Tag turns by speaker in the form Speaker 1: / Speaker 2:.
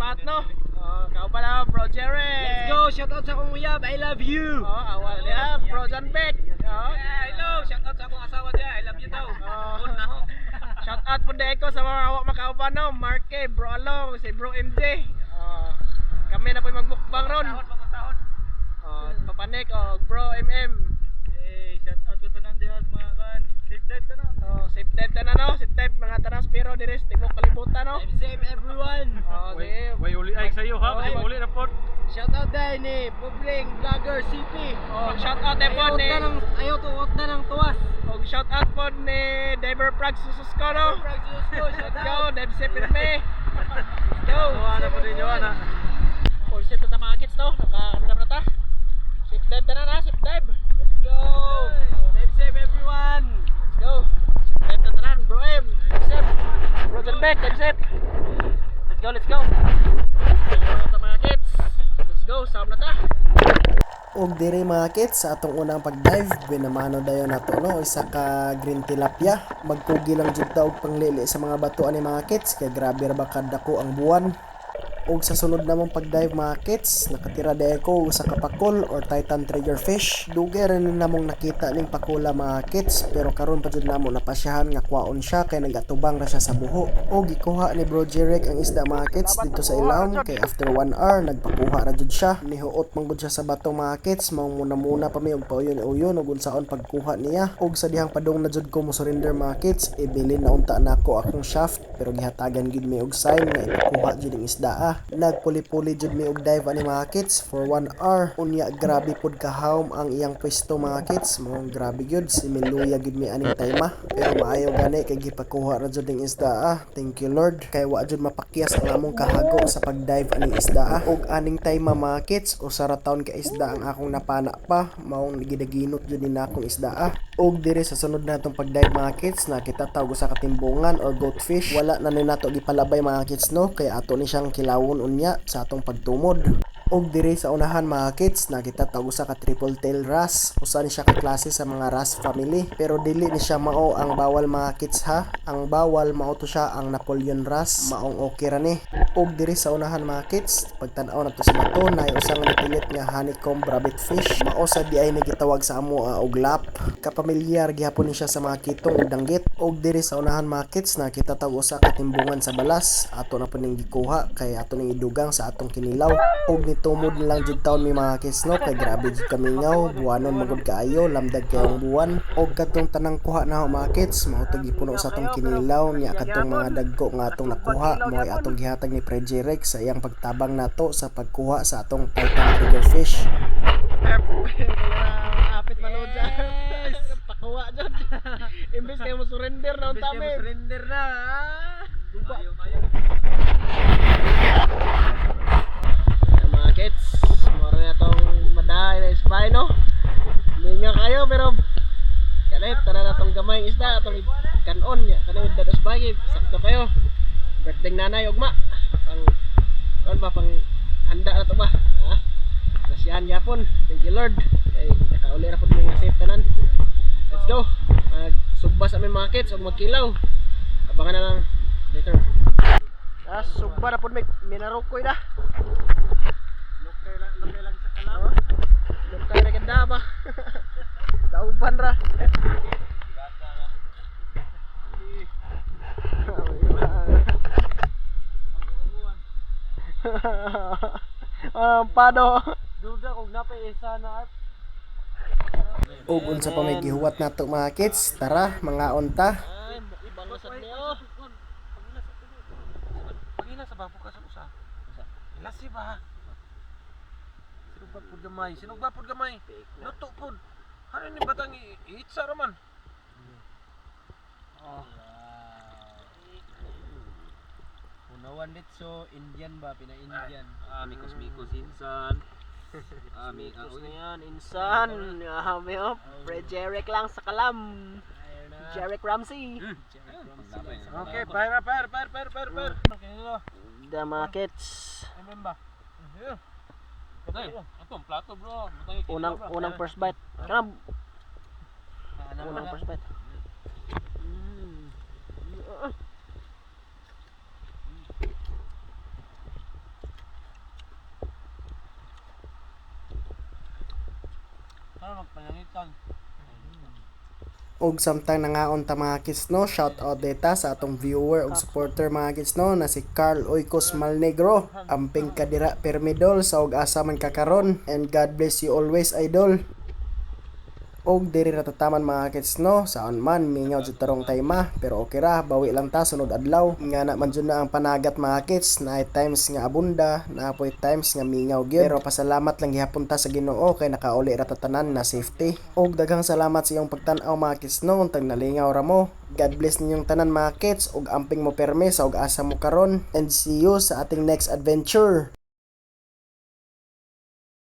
Speaker 1: spot no. Kau pala Bro Jerry.
Speaker 2: Let's go, shoutout sa akong uyab, I love you.
Speaker 1: Awal dia Bro John Beck.
Speaker 2: Hello, shoutout sa akong asawa dia, I love you daw.
Speaker 1: Shout out po din ko sa mga awak makauban no. Marke, Bro Along, si Bro MJ. Kami na po magbukbang ron. Papanik Bro MM.
Speaker 2: Shout out ko tanan diha mga kan. Safe dive ta no.
Speaker 1: Safe dive ta na no. Safe dive mga tanas pero diri sa tibok kalibutan no.
Speaker 2: Safe everyone.
Speaker 3: Way uli ay sayo ha, kasi uli na po.
Speaker 2: Shout out din ni Publing Vlogger CP.
Speaker 1: Shout out din po ni
Speaker 2: ayaw tuot na ng tuwas.
Speaker 1: Shout out po ni Diver Prags Sususko no. Let's go, Dev Sepirme. Go.
Speaker 3: Ano po din yun ha.
Speaker 1: Full set na mga kids no. Nakaramdam na ta. Safe dive ta na, safe dive.
Speaker 2: Let's go. Dive safe everyone.
Speaker 1: Let's go. Safe dive ta na, Bro M. Dive safe. Bro John Beck, dive safe. Let's go, let's go. Ayun na mga kids. Let's go, saham na ta.
Speaker 4: Og diri mga kids sa atong unang pag-dive binamano dayon nato no isa ka green tilapia magkugi lang jud ta og panglili sa mga batuan ni mga kids kay grabe ra ba kadako ang buwan. Og sa sunod namong pag-dive mga kids nakatira dayon ko sa kapakol or titan triggerfish. Dugay rin namong nakita ning pakula mga kids pero karon pa jud namo napasyahan nga kwaon siya kay nagatubang ra siya sa buho. Og gikuha ni Bro Jerek ang isda mga kids dito sa ilawom kay after 1 hour nagpakuha ra jud siya. Nihuot man gud siya sa bato mga kids mao muna pa mi og pauyon-uyon og unsaon pagkuha niya. Og sa dihang padong na jud ko mo surrender mga kids ibilin na unta nako akong shaft pero gihatagan gid mi og sign nga ipakuha jud ang isda. Nagpuli-puli jud mi og dive ani mga kids for 1 hour. Unya grabe pud kahawm ang iyang pwesto mga kids. Mao grabe gyud similuya gid mi aning tayma. Pero maayo gani kay gipakuha ra jud ang isda. Thank you Lord kay wa jud mapakyas ang among kahago sa pag-dive aning isda. Og aning tayma mga kids usara taon ka isda ang akong napana pa. Maong gidaginot jud ni akong isda. Og dire sa sunod natong pag-dive mga kids nakita tawag sa katimbungan or goatfish. Wala na ni nato gipalabay mga kids no kay ato ni siyang kilawon unya sa atong pagtumod. Og dire sa unahan mga kids nakita tawag sa ka triple tail wrasse. Usa ni siya ka klase sa mga wrasse family pero dili ni siya mao ang bawal mga kids ha. Ang bawal mao to siya ang Napoleon wrasse maong okay ra ni. Og dire sa unahan mga kids pagtan-aw nato sa bato na usang napilit nga honeycomb rabbit fish mao sa di ay nagitawag sa amo og lap. Kapamilyar gihapon ni siya sa mga kitong ug danggit. Og dire sa unahan mga kids nakita tawag sa katimbungan sa balas ato na puning gikuha kay ato ning idugang sa atong kinilaw. Og tumod lang jud taon mi mga kids no kay grabe jud kami ngaw buwanon magud kaayo lamdag kayong buwan. Og katong tanang kuha na mga kids mao to gipuno sa atong kinilaw nya katong mga dagko nga atong nakuha mo ay atong gihatag ni Prejerek sa iyang pagtabang nato sa pagkuha sa atong titan triggerfish.
Speaker 1: Apit manood dyan. Pakuha dyan. Imbis kayo mo surrender na ang tamin.
Speaker 2: Surrender na.
Speaker 1: Mga kids, moro na itong madahay na ispay no. Hindi nga kayo pero kanit, tanan na itong gamay isda itong kanon niya. Kanit dados bagi, sakto kayo. Birthday nanay ugma. Pang handa na ito ba? Nasiyahan yapon. Thank you Lord. Kay nakauli na po mga safe tanan. Let's go. Magsugba sa aming mga kids o magkilaw. Abangan na lang later. Sugba na po minarukoy na.
Speaker 2: Lukay lang sa kalaw.
Speaker 1: Lukay na ganda ba? Dauban ra. Pado.
Speaker 2: Duda kung napay isa na at
Speaker 4: Og unsa pa may gihuwat nato mga kids tara mga unta.
Speaker 1: Ay, bangasad niyo.
Speaker 2: Pagila sa bapo ka sa usa. Ilasi ba? Sinugba pud gamay, sinugba pud gamay. Luto pud. Ano ni batang ihitsa ra man?
Speaker 5: Unawan ditso Indian ba pina-Indian.
Speaker 2: Mikos insan.
Speaker 1: Mikos na yan, insan. May Prejerek lang sa kalam. Jerek Ramsey.
Speaker 2: Okay, para.
Speaker 1: The markets.
Speaker 2: Remember.
Speaker 3: Atong plato bro.
Speaker 1: Unang first bite. Kanang unang first bite.
Speaker 3: Para magpanangitan.
Speaker 4: Og samtang nangaon ta mga kids no, shout out data sa atong viewer ug supporter mga kids no na si Carl Oikos Malnegro, amping kadira permidol sa og asa man kakaron, and God bless you always idol. Og diri ra tataman mga kids no, saon man mingaw jud tarong tayma, pero okay ra, bawi lang ta sunod adlaw. Nga na man jud na ang panagat mga kids, na times nga abunda, na apoy times nga mingaw gyud. Pero pasalamat lang gihapon ta sa Ginoo kay nakauli ra ta tanan na safety. Og daghang salamat sa iyong pagtan-aw mga kids no, untang nalingaw ra mo. God bless ninyong tanan mga kids, og amping mo perme sa og asa mo karon, and see you sa ating next adventure.